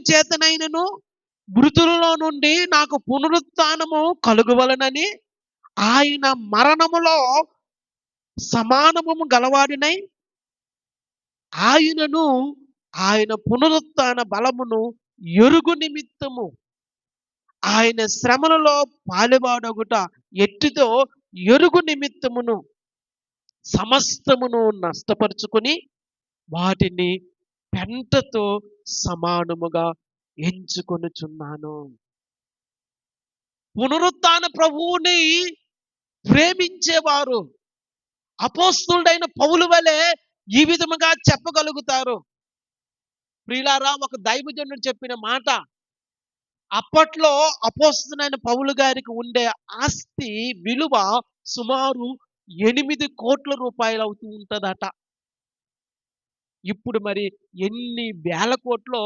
చేతనైనను మృతులలో నుండి నాకు పునరుత్థానము కలుగవలనని ఆయన మరణములో సమానము గలవాడినై ఆయనను ఆయన పునరుత్థాన బలమును ఎరుగు నిమిత్తము ఆయన శ్రమలలో పాలువాడొగుట ఎట్టిదో ఎరుగు నిమిత్తమును సమస్తమును నష్టపరుచుకుని వాటిని పెంటతో సమానముగా ఎంచుకొనుచున్నాను. పునరుత్థాన ప్రభువుని ప్రేమించేవారు అపోస్తలుడైన పౌలు వలె ఈ విధముగా చెప్పగలుగుతారు. ప్రియులారా, ఒక దైవజనుడు చెప్పిన మాట, అప్పట్లో అపోస్తలుడైన పౌలు గారికి ఉండే ఆస్తి విలువ సుమారు 8 కోట్ల రూపాయలు అవుతూ ఉంటదట. ఇప్పుడు మరి ఎన్ని వేల కోట్లో